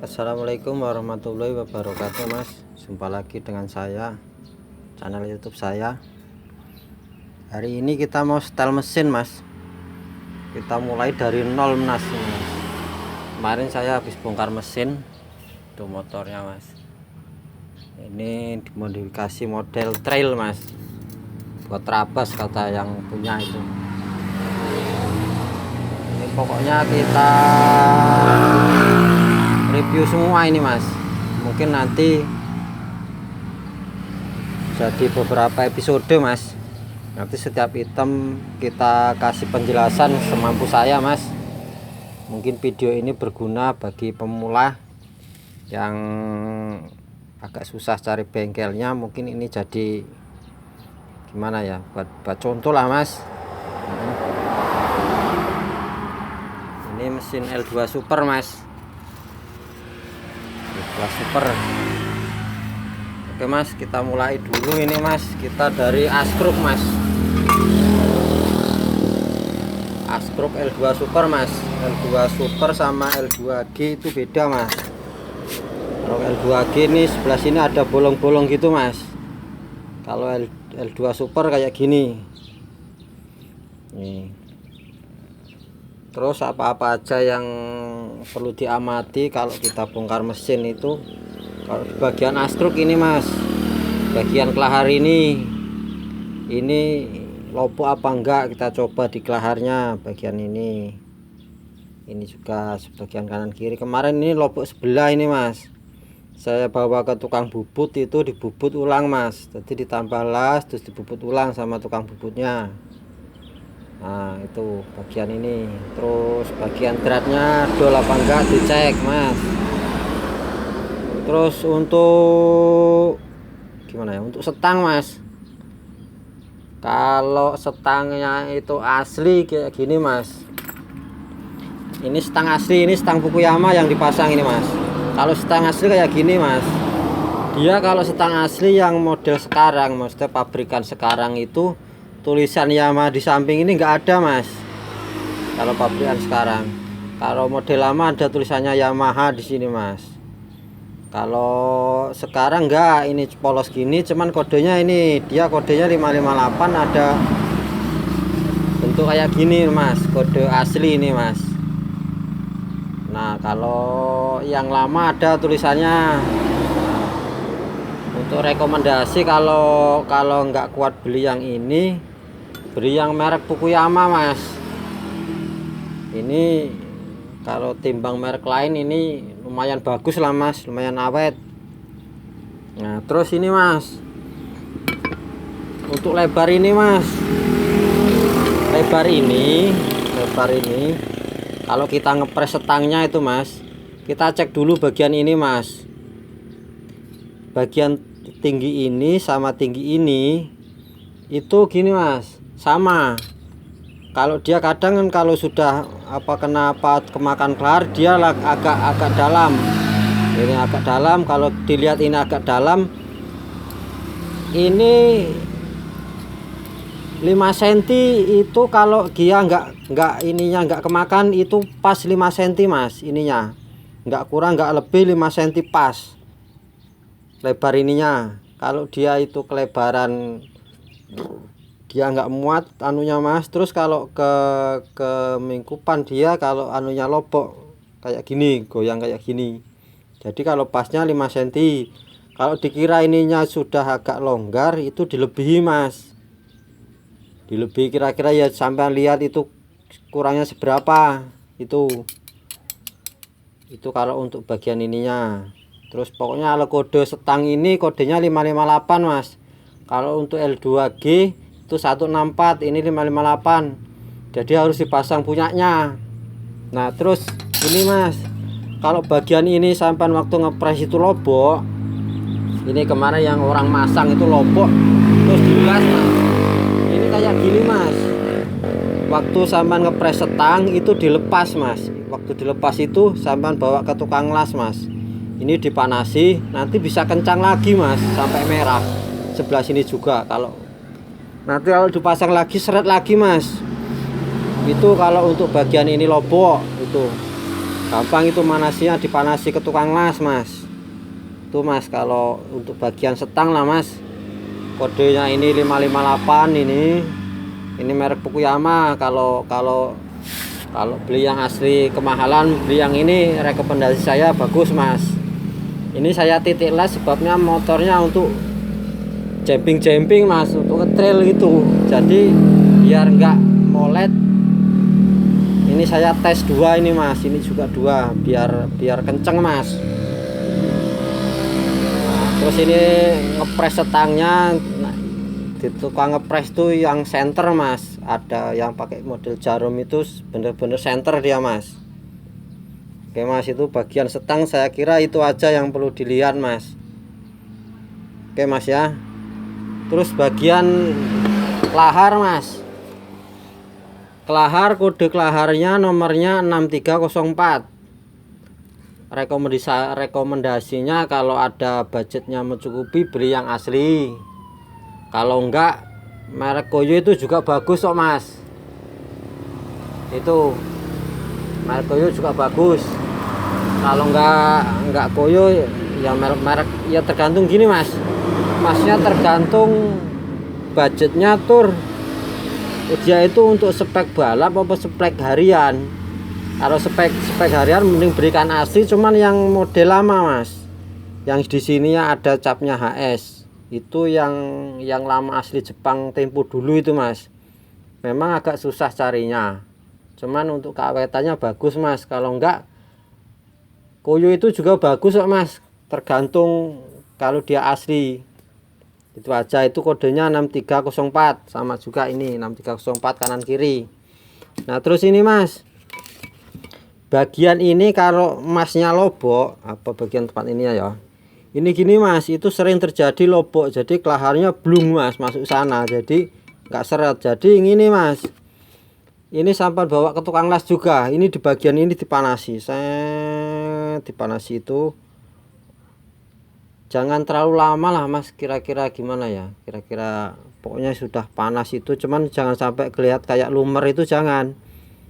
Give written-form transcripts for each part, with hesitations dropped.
Assalamualaikum warahmatullahi wabarakatuh, Mas. Jumpa lagi dengan saya, channel YouTube saya. Hari ini kita mau setel mesin, Mas. Kita mulai dari nol, Mas. Kemarin saya habis bongkar mesin itu motornya, Mas. Ini dimodifikasi model trail, Mas, buat trabas kata yang punya itu. Ini pokoknya kita review semua ini, Mas. Mungkin nanti jadi beberapa episode, Mas. Nanti setiap item kita kasih penjelasan semampu saya, Mas. Mungkin video ini berguna bagi pemula yang agak susah cari bengkelnya. Mungkin ini jadi gimana ya, buat contoh lah, Mas. Ini mesin L2 Super, Mas. Super. Oke, Mas, kita mulai dulu ini, Mas. Kita dari Askruk, Mas. Askruk L2 Super, Mas. L2 Super sama L2G itu beda, Mas. Kalau L2G ini sebelah sini ada bolong-bolong gitu, Mas. Kalau L2 Super kayak gini. Nih. Terus apa-apa aja yang perlu diamati kalau kita bongkar mesin itu, kalau di bagian askruk ini, Mas, bagian kelahar ini lopo apa enggak, kita coba di kelaharnya bagian ini juga sebagian kanan kiri. Kemarin ini lopo sebelah ini, Mas, saya bawa ke tukang bubut, itu dibubut ulang, Mas. Jadi ditambah las terus dibubut ulang sama tukang bubutnya. Nah, itu bagian ini. Terus bagian dratnya dol apa enggak dicek, Mas. Terus untuk gimana ya, untuk setang, Mas, kalau setangnya itu asli kayak gini, Mas, ini setang asli, ini setang Fukuyama yang dipasang ini, Mas. Kalau setang asli kayak gini, Mas, dia kalau setang asli yang model sekarang, maksudnya pabrikan sekarang itu tulisan Yamaha di samping ini enggak ada, Mas. Kalau pabrikan sekarang, kalau model lama ada tulisannya Yamaha di sini, Mas. Kalau sekarang enggak, ini polos gini, cuman kodenya ini, dia kodenya 558, ada bentuk kayak gini, Mas, kode asli ini, Mas. Nah, kalau yang lama ada tulisannya. Untuk rekomendasi, kalau nggak kuat beli yang ini, beli yang merek Fukuyama, Mas. Ini kalau timbang merek lain ini lumayan bagus lah, Mas, lumayan awet. Nah, terus ini, Mas, untuk lebar ini, Mas, lebar ini kalau kita ngepres setangnya itu, Mas, kita cek dulu bagian ini, Mas. Bagian tinggi ini sama tinggi ini itu gini, Mas, sama. Kalau dia kadang kan kalau sudah kenapa kemakan kelar, dia agak dalam. Ini agak dalam, kalau dilihat ini agak dalam. Ini 5 cm itu kalau dia nggak kemakan itu pas 5 cm, Mas, ininya. Nggak kurang nggak lebih 5 cm pas lebar ininya. Kalau dia itu kelebaran, dia nggak muat anunya, Mas. Terus kalau ke mingkupan dia, kalau anunya lobok kayak gini, goyang kayak gini. Jadi kalau pasnya 5 cm. Kalau dikira ininya sudah agak longgar, itu dilebihi, Mas. Dilebihi kira-kira ya, sampai lihat itu kurangnya seberapa. Itu kalau untuk bagian ininya. Terus pokoknya kalau kode setang ini kodenya 558, Mas. Kalau untuk L2G itu 164, ini 558. Jadi harus dipasang punyanya. Nah, terus ini, Mas, kalau bagian ini sampai waktu ngepres itu lobok. Ini kemarin yang orang masang itu lobok, terus dilas, Mas. Ini kayak gini, Mas. Waktu sampai ngepres setang itu dilepas, Mas. Waktu dilepas itu sampai bawa ke tukang las, Mas. Ini dipanasi, nanti bisa kencang lagi, Mas, sampai merah. Sebelah sini juga, kalau nanti kalau dipasang lagi seret lagi, Mas. Itu kalau untuk bagian ini lobok itu. gampang itu manasinya, dipanasi ke tukang las mas. Tuh mas, kalau untuk bagian setang lah mas, kodenya ini 558 ini merek Fukuyama. Kalau beli yang asli kemahalan, beli yang ini rekomendasi saya bagus mas. Ini saya titik las sebabnya motornya untuk jumping mas, untuk ngetrail gitu, jadi biar enggak molet. Ini saya tes 2 ini mas, ini juga 2 biar kenceng mas. Nah, terus ini ngepres setangnya. Nah, di tukang ngepres tuh yang center mas, ada yang pakai model jarum itu bener-bener center dia mas. Oke mas, itu bagian setang saya kira itu aja yang perlu dilihat mas. Oke mas ya. Terus bagian kelahar mas, kelahar, kode kelaharnya nomornya 6304. Rekomendasinya kalau ada budgetnya mencukupi beli yang asli. Kalau enggak, merek Koyo itu juga bagus kok mas. Itu merek Koyo juga bagus. Kalau enggak Koyo ya merek ya tergantung gini mas. Masnya tergantung budgetnya tur. Dia itu untuk spek balap apa spek harian. Kalau spek harian mending berikan asli, cuman yang model lama mas, yang di sini ada capnya HS, itu yang lama asli Jepang tempo dulu itu mas. Memang agak susah carinya, cuman untuk keawetannya bagus mas. Kalau enggak, Koyo itu juga bagus kok mas, tergantung kalau dia asli. Itu aja, itu kodenya 6304, sama juga ini 6304 kanan kiri. Nah terus ini mas, bagian ini kalau masnya lobok, apa bagian tempat ini ya, ini gini mas, itu sering terjadi lobok, jadi kelaharnya blung mas, masuk sana, jadi nggak seret. Jadi ini mas, ini sampai bawa ke tukang las juga, ini di bagian ini dipanasi, saya dipanasi itu jangan terlalu lama lah mas, kira-kira gimana ya, kira-kira pokoknya sudah panas itu, cuman jangan sampai kelihatan kayak lumer, itu jangan,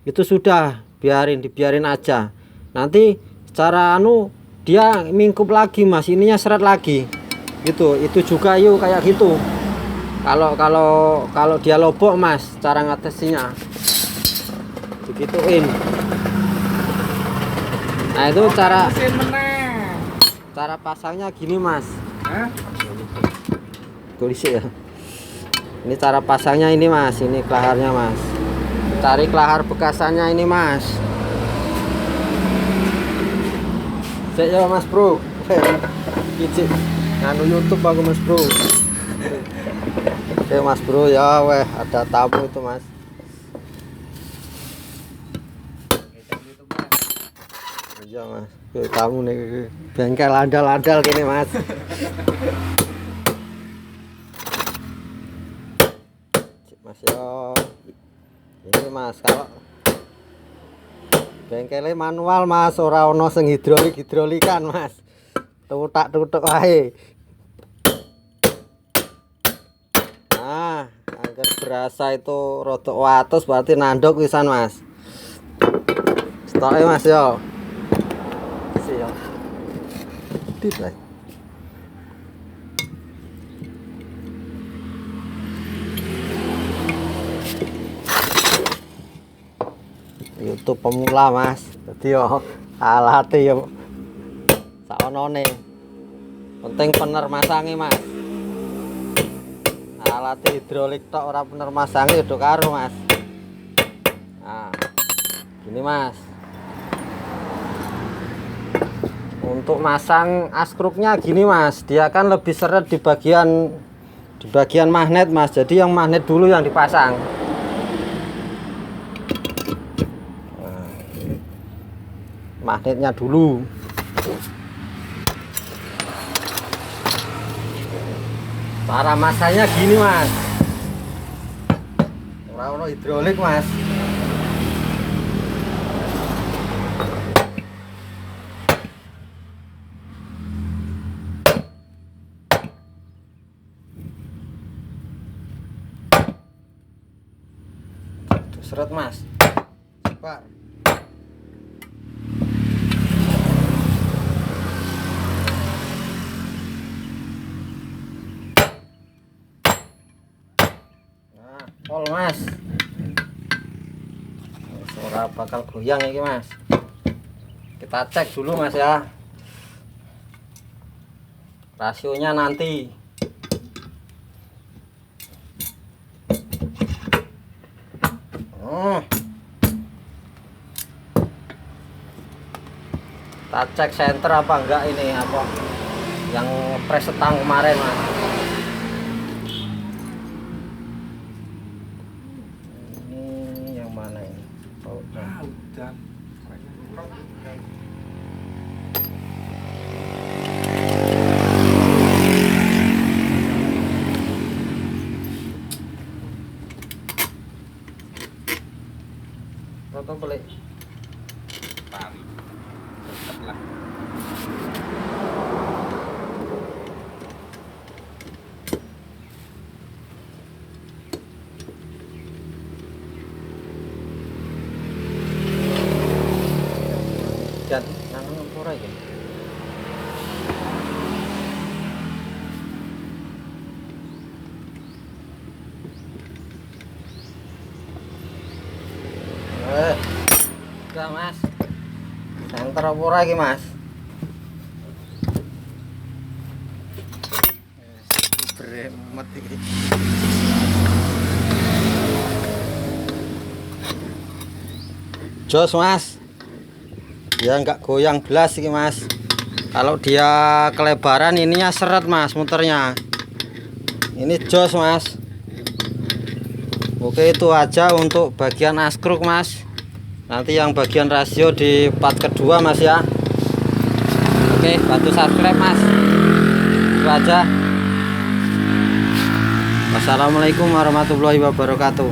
itu sudah dibiarin aja. Nanti secara dia mingkup lagi mas, ininya seret lagi gitu. Itu juga yuk kayak gitu. Kalau dia lobok mas, cara ngatesinya begituin. Nah itu cara pasangnya gini mas. Tulis ya. Ini cara pasangnya ini mas, ini kelaharnya mas. Cari kelahar bekasannya ini mas. Cek ya mas bro. Icip nganu YouTube aku mas bro. Oke mas bro ya, weh ada tamu itu mas. Iya mas, tamu nih, bengkel andal-andal gini mas. Mas yo, ini mas, kalau bengkelnya manual mas, ora ono sing hidrolikan mas, tutak wae. Nah, agar berasa itu rodok wates berarti nandok pisan mas. Stoknya mas yo. Siap. Tidak. YouTube pemula mas, jadi yo alatnya yo saonone, penting bener masangi mas. Alat hidrolik tok ora bener masangi udah karo mas. Nah gini mas, untuk masang askruknya gini mas, dia kan lebih seret di bagian magnet mas, jadi yang magnet dulu yang dipasang. Magnetnya dulu. Cara masanya gini mas, ora hidrolik mas. Seret mas, cepat. bakal goyang ini mas. Kita cek dulu mas ya, rasionya nanti. Kita cek senter apa enggak ini, apa yang press setang kemarin mas. Ini yang mana ini? Udah. Toto beli. Tali. Tetap lah. Dan nang ora iki. Udah mas, senter apa ora iki mas? Beremet iki. Jos mas, ya nggak goyang belas iki mas. Kalau dia kelebaran ininya seret mas muternya. Ini jos mas. Oke, itu aja untuk bagian askruk mas. Nanti yang bagian rasio di part kedua mas ya. Oke, bantu subscribe mas. Itu aja. Wassalamualaikum warahmatullahi wabarakatuh.